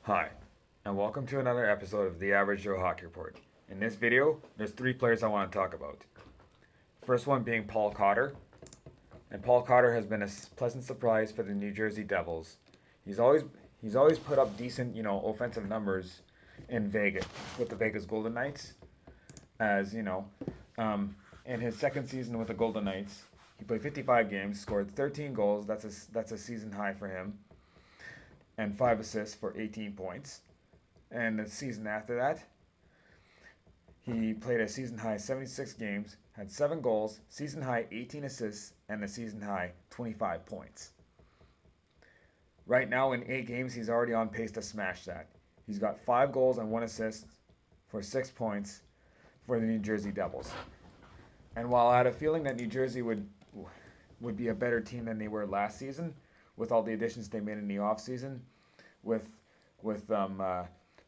Hi, and welcome to another episode of the Average Joe Hockey Report. In this video, there's three players I want to talk about. First one being Paul Cotter, and Paul Cotter has been a pleasant surprise for the New Jersey Devils. He's always he's always put up decent, offensive numbers in Vegas with the Vegas Golden Knights. As in his second season with the Golden Knights, he played 55 games, scored 13 goals. That's a season high for him, and 5 assists for 18 points. And the season after that, he played a season high 76 games, had 7 goals, season high 18 assists, and a season high 25 points. Right now, in 8 games, he's already on pace to smash that. He's got 5 goals and 1 assist for 6 points for the New Jersey Devils. And while I had a feeling that New Jersey would be a better team than they were last season, with all the additions they made in the offseason, with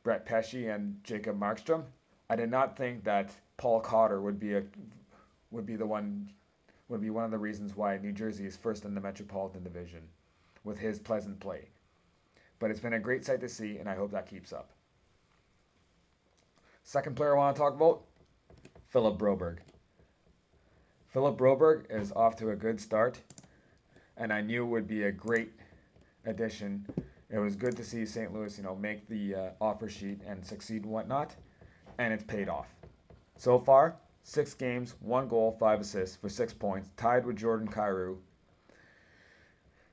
Brett Pesce and Jacob Markstrom, I did not think that Paul Cotter would be one of the reasons why New Jersey is first in the Metropolitan Division, with his pleasant play. But it's been a great sight to see, and I hope that keeps up. Second player I want to talk about, Philip Broberg. Philip Broberg is off to a good start, and I knew it would be a great addition. It was good to see St. Louis, make the offer sheet and succeed and whatnot, and it's paid off. So far, 6 games, 1 goal, 5 assists for 6 points, tied with Jordan Kyrou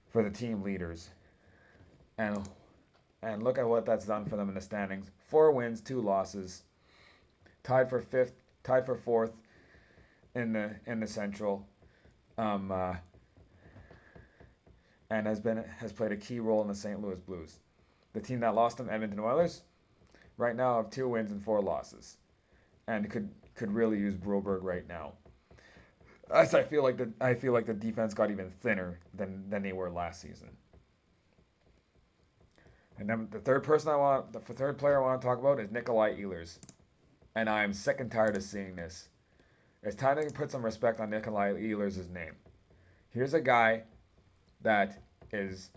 for the team leaders. And look at what that's done for them in the standings. 4 wins, 2 losses, tied for fourth in the Central. And has played a key role in the St. Louis Blues. The team that lost them, Edmonton Oilers, right now have 2 wins and 4 losses, and could really use Broberg right now. As I feel like the defense got even thinner than they were last season. And then the third player I want to talk about is Nikolaj Ehlers, and I'm sick and tired of seeing this. It's time to put some respect on Nikolaj Ehlers' name. Here's a guy that is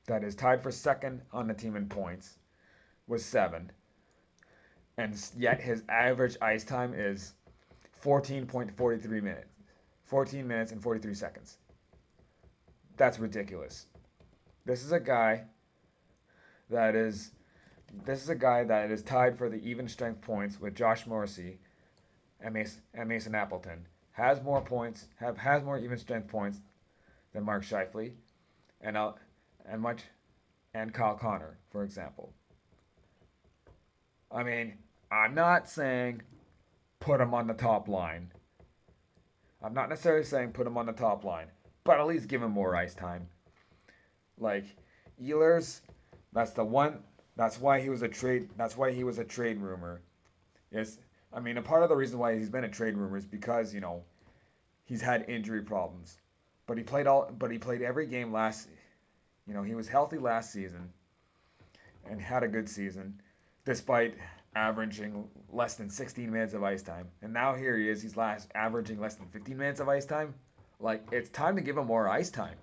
tied for second on the team in points with 7, and yet his average ice time is 14.43 minutes, 14 minutes and 43 seconds. That's ridiculous. This is a guy that is tied for the even strength points with Josh Morrissey and Mason Appleton. Has more points, has more even strength points than Mark Scheifele and Kyle Connor, for example. I mean, I'm not saying put him on the top line. I'm not necessarily saying put him on the top line, but at least give him more ice time. Like Ehlers, that's the one. That's why he was a trade. That's why he was a trade rumor. A part of the reason why he's been a trade rumor is because he's had injury problems. But he played every game last. He was healthy last season, and had a good season, despite averaging less than 16 minutes of ice time. And now here he is. He's averaging less than 15 minutes of ice time. Like, it's time to give him more ice time.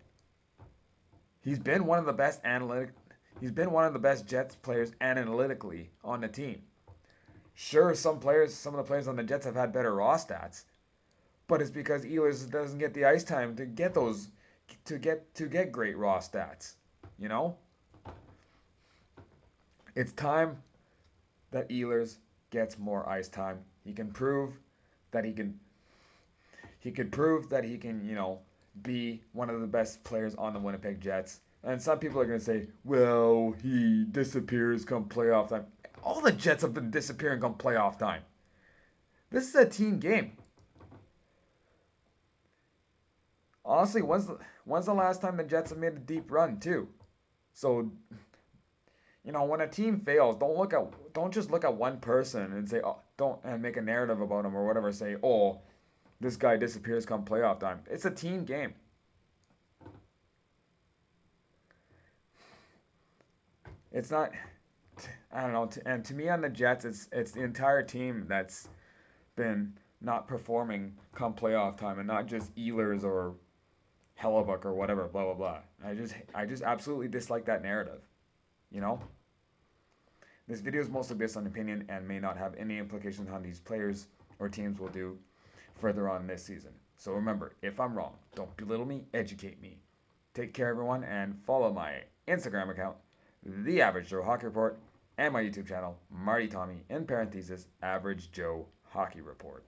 He's been one of the best Jets players analytically on the team. Sure, some of the players on the Jets have had better raw stats, but it's because Ehlers doesn't get the ice time to get great raw stats. It's time that Ehlers gets more ice time. He can prove that he can. Be one of the best players on the Winnipeg Jets. And some people are going to say, well, he disappears come playoff time. All the Jets have been disappearing come playoff time. This is a team game. Honestly, when's the last time the Jets have made a deep run too? So, when a team fails, don't just look at one person and say, and make a narrative about him or whatever. Say, this guy disappears come playoff time. It's a team game. It's not. I don't know. And to me, on the Jets, it's the entire team that's been not performing come playoff time, and not just Ehlers or Hellebuck or whatever. Blah blah blah. I just absolutely dislike that narrative. you know? This video is mostly based on opinion and may not have any implications on these players or teams will do further on this season. So remember, if I'm wrong, don't belittle me, educate me. Take care, everyone, and follow my Instagram account, The Average Joe Hockey Report, and my YouTube channel, Marty Tommy, in parentheses, Average Joe Hockey Report.